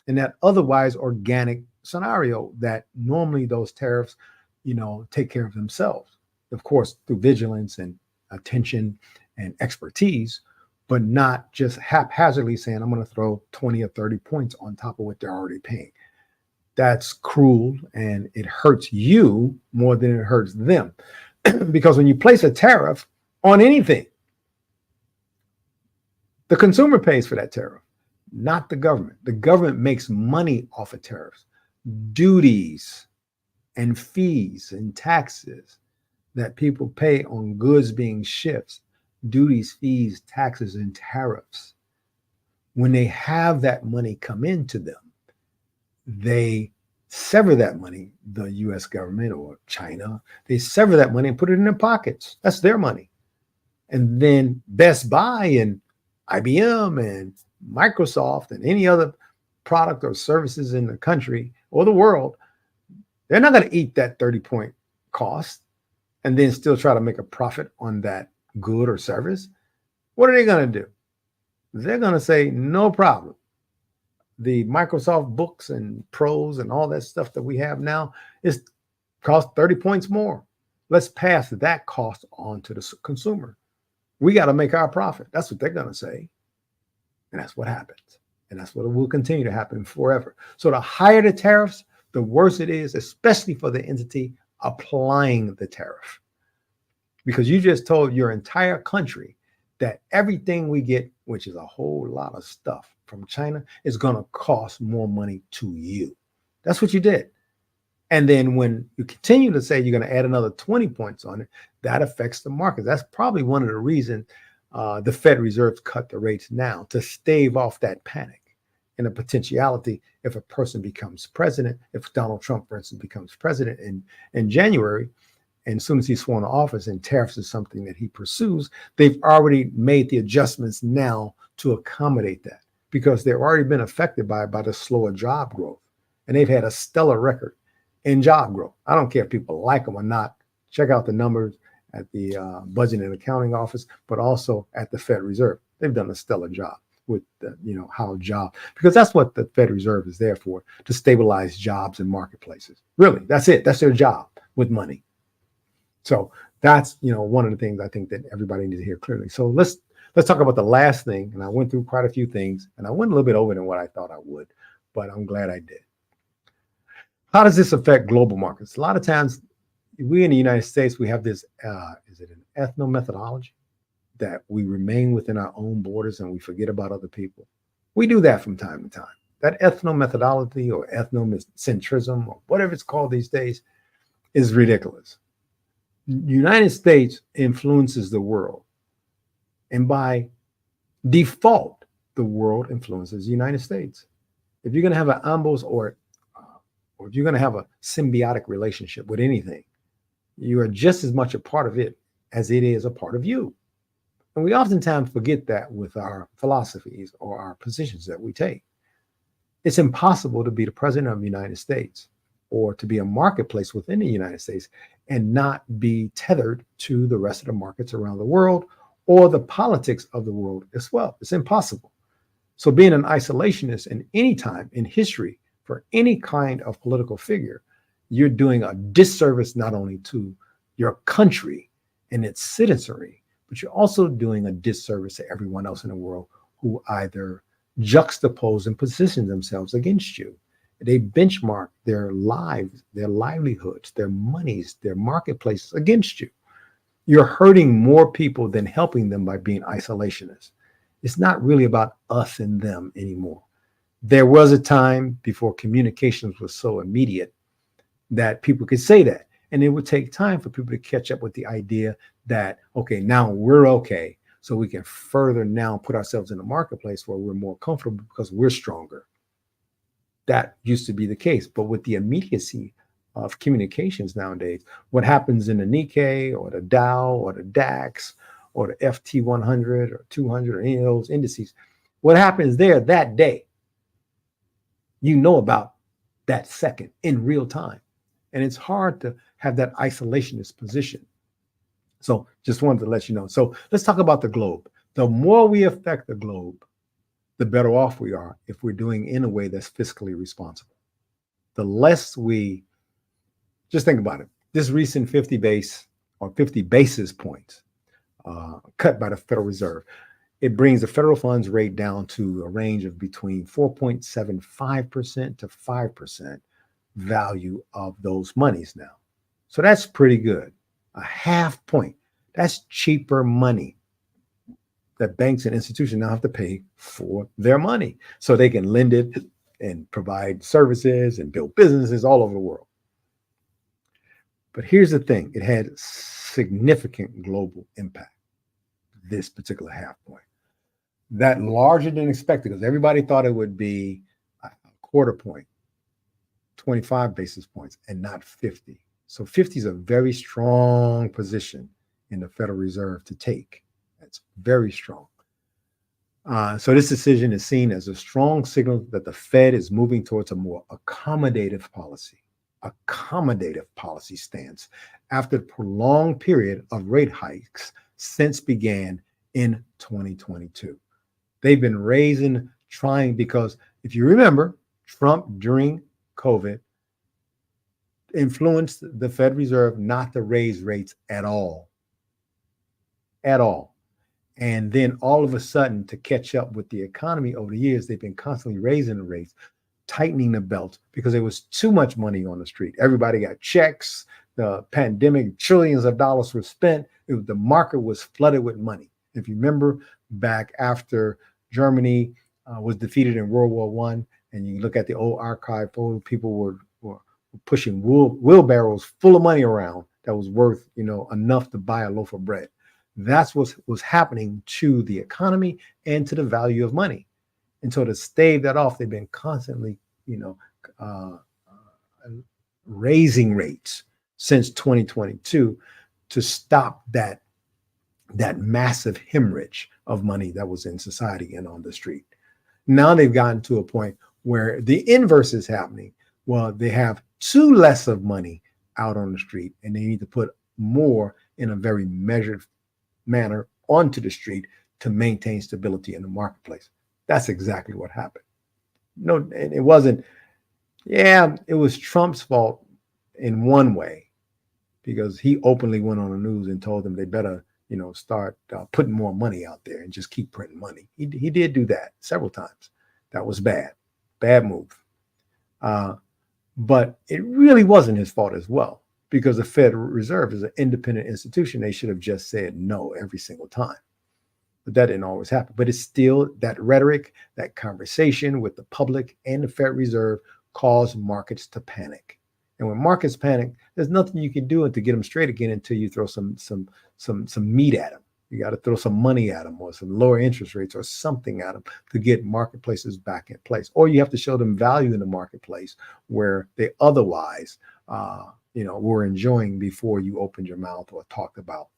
A: in that otherwise organic scenario that normally those tariffs, take care of themselves, of course, through vigilance and attention and expertise, but not just haphazardly saying, I'm going to throw 20 or 30 points on top of what they're already paying. That's cruel, and it hurts you more than it hurts them. Because when you place a tariff on anything, the consumer pays for that tariff, not the government. The government makes money off of tariffs, duties, and fees and taxes that people pay on goods being shipped, duties, fees, taxes, and tariffs. When they have that money come into them, they sever that money, the US government or China, they sever that money and put it in their pockets. That's their money. And then Best Buy and IBM and Microsoft and any other product or services in the country or the world, they're not going to eat that 30-point cost and then still try to make a profit on that good or service. What are they going to do? They're going to say, no problem. The Microsoft books and pros and all that stuff that we have now is cost 30 points more. Let's pass that cost on to the consumer. We got to make our profit. That's what they're going to say. And that's what happens. And that's what will continue to happen forever. So the higher the tariffs, the worse it is, especially for the entity applying the tariff. Because you just told your entire country that everything we get, which is a whole lot of stuff from China, is going to cost more money to you. That's what you did. And then when you continue to say you're going to add another 20 points on it, that affects the market. That's probably one of the reasons the Fed Reserve cut the rates now, to stave off that panic and the potentiality if a person becomes president, if Donald Trump, for instance, becomes president in January, And as soon as he's sworn to office and tariffs is something that he pursues, they've already made the adjustments now to accommodate that because they've already been affected by the slower job growth. And they've had a stellar record in job growth. I don't care if people like them or not. Check out the numbers at the Budget and Accounting Office, but also at the Fed Reserve. They've done a stellar job with how job, because that's what the Fed Reserve is there for, to stabilize jobs in marketplaces. Really, that's it. That's their job with money. So that's one of the things I think that everybody needs to hear clearly. So let's talk about the last thing. And I went through quite a few things, and I went a little bit over than what I thought I would, but I'm glad I did. How does this affect global markets? A lot of times, we in the United States, we have this, is it an ethno-methodology, that we remain within our own borders and we forget about other people. We do that from time to time. That ethno-methodology or ethnocentrism or whatever it's called these days is ridiculous. The United States influences the world. And by default, the world influences the United States. If you're going to have an ambos or if you're going to have a symbiotic relationship with anything, you are just as much a part of it as it is a part of you. And we oftentimes forget that with our philosophies or our positions that we take. It's impossible to be the president of the United States or to be a marketplace within the United States and not be tethered to the rest of the markets around the world or the politics of the world as well. It's impossible. So being an isolationist in any time in history for any kind of political figure, you're doing a disservice not only to your country and its citizenry, but you're also doing a disservice to everyone else in the world who either juxtapose and position themselves against you. They benchmark their lives, their livelihoods, their monies, their marketplaces against you. You're hurting more people than helping them by being isolationists. It's not really about us and them anymore. There was a time before communications was so immediate that people could say that. And it would take time for people to catch up with the idea that, okay, now we're okay. So we can further now put ourselves in a marketplace where we're more comfortable because we're stronger. That used to be the case. But with the immediacy of communications nowadays, what happens in the Nikkei or the Dow or the DAX or the FT 100 or 200 or any of those indices, what happens there that day, you know about that second in real time. And it's hard to have that isolationist position. So just wanted to let you know. So let's talk about the globe. The more we affect the globe, the better off we are if we're doing in a way that's fiscally responsible. The less we, just think about it. This recent 50 basis points cut by the Federal Reserve, it brings the federal funds rate down to a range of between 4.75% to 5% value of those monies now. So that's pretty good. A half point. That's cheaper money that banks and institutions now have to pay for their money so they can lend it and provide services and build businesses all over the world. But here's the thing. It had significant global impact, this particular half point. That larger than expected, because everybody thought it would be a quarter point, 25 basis points, and not 50. So 50 is a very strong position in the Federal Reserve to take. That's very strong. So this decision is seen as a strong signal that the Fed is moving towards a more accommodative policy stance after the prolonged period of rate hikes since began in 2022. They've been trying, because if you remember, Trump during COVID influenced the Fed Reserve not to raise rates at all. And then all of a sudden, to catch up with the economy over the years, they've been constantly raising the rates, tightening the belt because there was too much money on the street. Everybody got checks. The pandemic, trillions of dollars were spent. The market was flooded with money. If you remember back after Germany was defeated in World War I, and you look at the old archive photo, people were pushing wheelbarrows full of money around that was worth, enough to buy a loaf of bread. That's what was happening to the economy and to the value of money. And so to stave that off, they've been constantly, raising rates since 2022 to stop that massive hemorrhage of money that was in society and on the street. Now they've gotten to a point where the inverse is happening. Well, they have too less of money out on the street, and they need to put more in a very measured manner onto the street to maintain stability in the marketplace. That's exactly what happened. No, and it wasn't, yeah, it was Trump's fault in one way, because he openly went on the news and told them they better, start putting more money out there and just keep printing money. He did do that several times. That was bad move. But it really wasn't his fault as well, because the Federal Reserve is an independent institution. They should have just said no every single time. But that didn't always happen. But it's still that rhetoric, that conversation with the public and the Federal Reserve caused markets to panic. And when markets panic, there's nothing you can do to get them straight again until you throw some meat at them. You got to throw some money at them, or some lower interest rates or something at them to get marketplaces back in place. Or you have to show them value in the marketplace where they otherwise, were enjoying before you opened your mouth or talked about,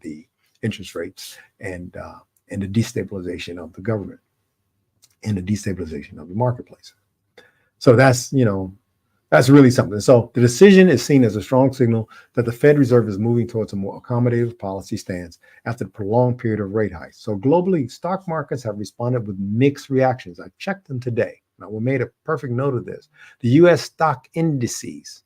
A: the interest rates and the destabilization of the government and the destabilization of the marketplace. So that's really something. So the decision is seen as a strong signal that the Fed Reserve is moving towards a more accommodative policy stance after the prolonged period of rate hikes. So globally, stock markets have responded with mixed reactions. I checked them today. Now, we made a perfect note of this. The U.S. stock indices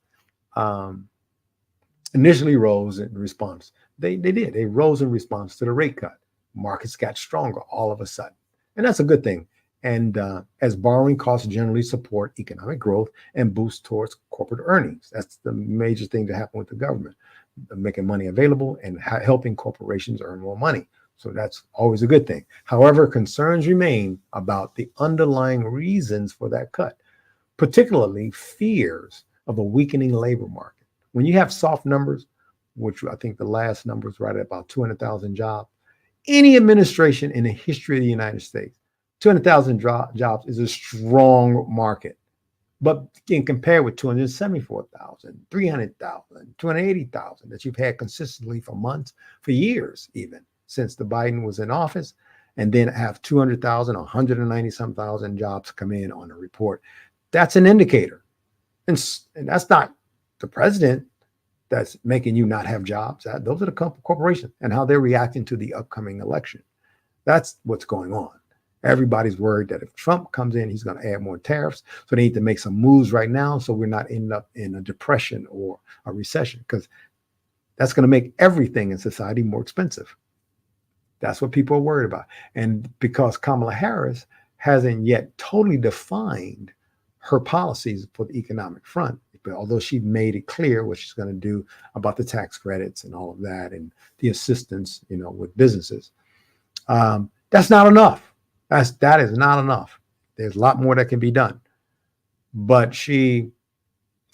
A: initially rose in response. They did. They rose in response to the rate cut. Markets got stronger all of a sudden. And that's a good thing. And as borrowing costs generally support economic growth and boost towards corporate earnings. That's the major thing to happen with the government, making money available and helping corporations earn more money. So that's always a good thing. However, concerns remain about the underlying reasons for that cut, particularly fears of a weakening labor market. When you have soft numbers, which I think the last number is right at about 200,000 jobs, any administration in the history of the United States, 200,000 jobs is a strong market. But in compared with 274,000, 300,000, 280,000 that you've had consistently for months, for years even, since the Biden was in office, and then have 200,000, 190-some thousand jobs come in on a report, that's an indicator. And that's not the president that's making you not have jobs. Those are the corporations and how they're reacting to the upcoming election. That's what's going on. Everybody's worried that if Trump comes in, he's going to add more tariffs. So they need to make some moves right now so we're not ending up in a depression or a recession, because that's going to make everything in society more expensive. That's what people are worried about. And because Kamala Harris hasn't yet totally defined her policies for the economic front, but although she made it clear what she's going to do about the tax credits and all of that and the assistance, with businesses, that's not enough. That is not enough. There's a lot more that can be done. But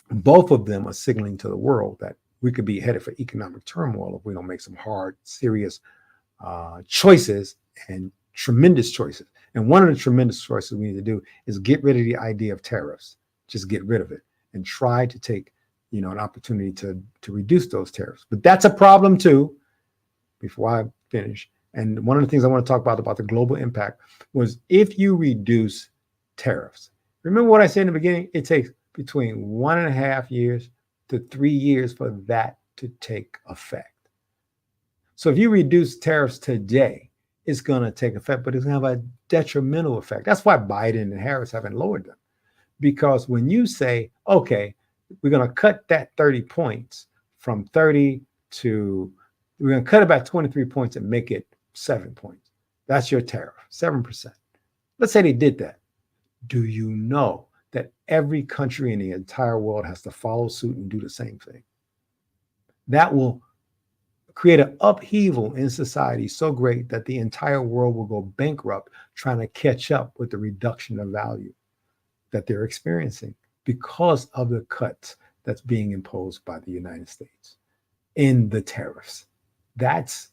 A: both of them are signaling to the world that we could be headed for economic turmoil if we don't make some hard, serious choices and tremendous choices. And one of the tremendous choices we need to do is get rid of the idea of tariffs. Just get rid of it and try to take, an opportunity to reduce those tariffs. But that's a problem too, before I finish. And one of the things I want to talk about the global impact was if you reduce tariffs. Remember what I said in the beginning? It takes between 1.5 years to 3 years for that to take effect. So if you reduce tariffs today, it's going to take effect, but it's going to have a detrimental effect. That's why Biden and Harris haven't lowered them. Because when you say, okay, we're going to cut that 30 points from 30 to, we're going to cut about 23 points and make it 7 points. That's your tariff, 7%. Let's say they did that. Do you know that every country in the entire world has to follow suit and do the same thing? That will create an upheaval in society so great that the entire world will go bankrupt trying to catch up with the reduction of value that they're experiencing because of the cuts that's being imposed by the United States in the tariffs. That's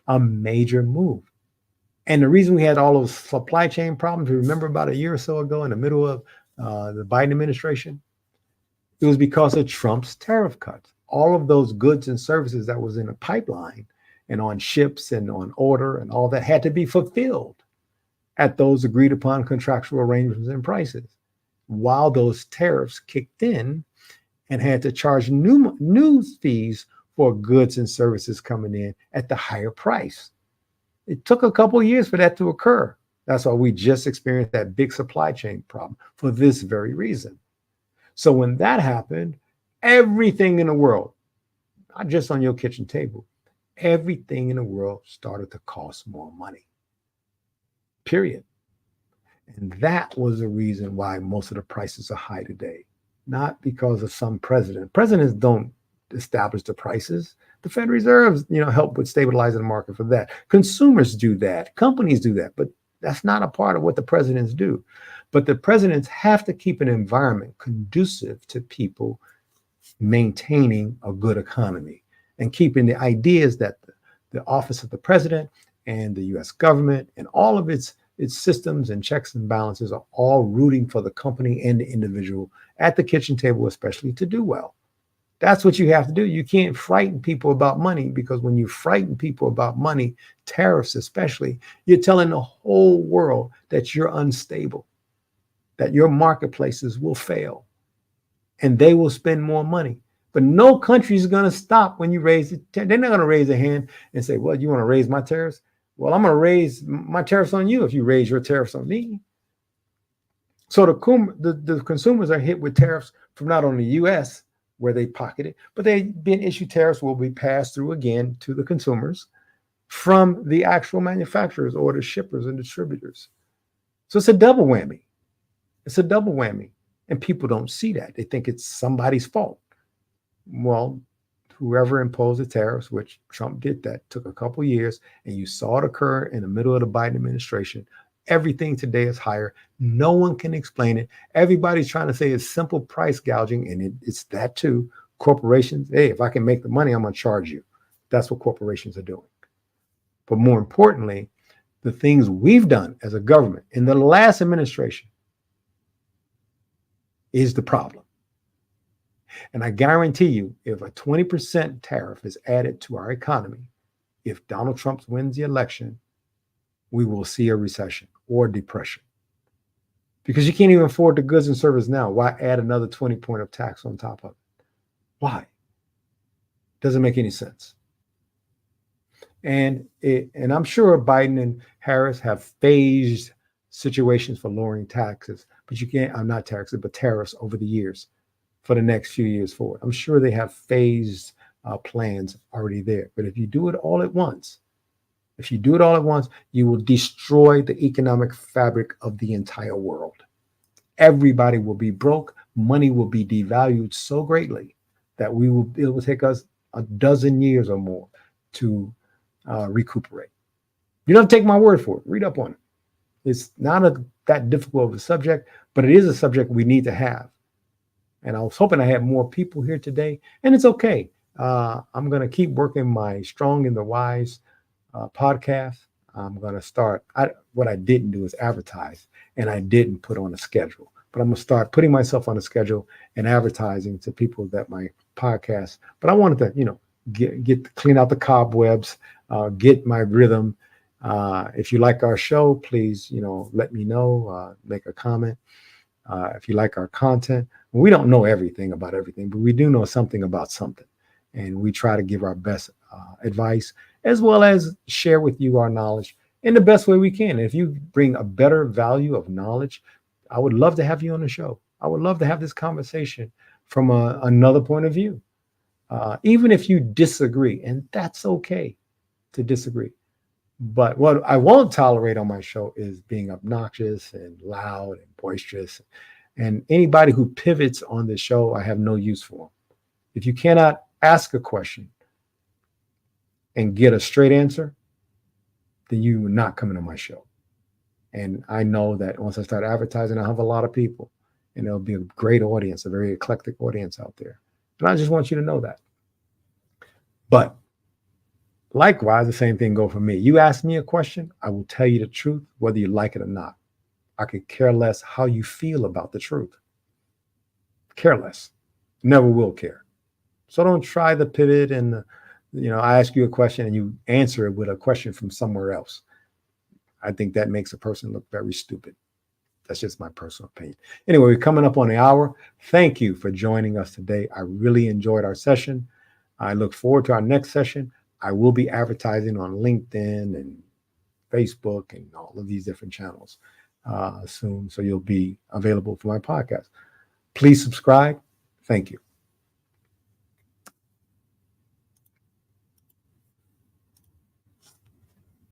A: a major move. And the reason we had all those supply chain problems, remember about a year or so ago in the middle of the Biden administration, it was because of Trump's tariff cuts. all of those goods and services that was in a pipeline and on ships and on order and all that had to be fulfilled at those agreed upon contractual arrangements and prices, while those tariffs kicked in and had to charge new fees for goods and services coming in at the higher price. It took a couple of years for that to occur. That's why we just experienced that big supply chain problem for this very reason. So when that happened, everything in the world, not just on your kitchen table, everything in the world started to cost more money. Period. And that was the reason why most of the prices are high today. Not because of some president. Presidents don't establish the prices. The Federal Reserve, help with stabilizing the market for that. Consumers do that. Companies do that. But that's not a part of what the presidents do. But the presidents have to keep an environment conducive to people maintaining a good economy and keeping the ideas that the office of the president and the U.S. government and all of its systems and checks and balances are all rooting for the company and the individual at the kitchen table, especially to do well. That's what you have to do. You can't frighten people about money, because when you frighten people about money, tariffs especially, you're telling the whole world that you're unstable, that your marketplaces will fail, and they will spend more money. But no country is going to stop when you raise it. They're not going to raise a hand and say, well, you want to raise my tariffs? Well, I'm going to raise my tariffs on you if you raise your tariffs on me. So the consumers are hit with tariffs from not only the U.S., where they pocket it, but they've been issued tariffs will be passed through again to the consumers from the actual manufacturers or the shippers and distributors. So it's a double whammy. It's a double whammy. And people don't see that. They think it's somebody's fault. Well, whoever imposed the tariffs, which Trump did, that took a couple years, and you saw it occur in the middle of the Biden administration. Everything today is higher. No one can explain it. Everybody's trying to say it's simple price gouging, and it's that too. Corporations, hey, if I can make the money, I'm going to charge you. That's what corporations are doing. But more importantly, the things we've done as a government in the last administration is the problem. And I guarantee you, if a 20% tariff is added to our economy, if Donald Trump wins the election, we will see a recession or depression. Because you can't even afford the goods and services now. Why add another 20 point of tax on top of it? Why? Doesn't make any sense. And I'm sure Biden and Harris have phased situations for lowering taxes, but you can't, I'm not taxes, but tariffs over the years for the next few years forward. I'm sure they have phased plans already there. But if you do it all at once, you will destroy the economic fabric of the entire world. Everybody will be broke. Money will be devalued so greatly that it will take us a dozen years or more to recuperate. You don't take my word for it. Read up on it. It's not that difficult of a subject, but it is a subject we need to have. And I was hoping I had more people here today, and it's okay. I'm going to keep working my Strong and the Wise podcast. I'm going to start. What I didn't do is advertise, and I didn't put on a schedule. But I'm going to start putting myself on a schedule and advertising to people that my podcast. But I wanted to, get clean out the cobwebs, get my rhythm. If you like our show, please, let me know. Make a comment. If you like our content, we don't know everything about everything, but we do know something about something, and we try to give our best advice, as well as share with you our knowledge in the best way we can. If you bring a better value of knowledge, I would love to have you on the show. I would love to have this conversation from another point of view. Even if you disagree, and that's okay to disagree. But what I won't tolerate on my show is being obnoxious and loud and boisterous. And anybody who pivots on this show, I have no use for them. If you cannot ask a question and get a straight answer, then you are not coming on my show. And I know that once I start advertising, I'll have a lot of people, and there'll be a great audience, a very eclectic audience out there. And I just want you to know that. But likewise, the same thing goes for me. You ask me a question, I will tell you the truth, whether you like it or not. I could care less how you feel about the truth. Care less. Never will care. So don't try the pivot and, I ask you a question and you answer it with a question from somewhere else. I think that makes a person look very stupid. That's just my personal opinion. Anyway, we're coming up on the hour. Thank you for joining us today. I really enjoyed our session. I look forward to our next session. I will be advertising on LinkedIn and Facebook and all of these different channels soon. So you'll be available for my podcast. Please subscribe. Thank you.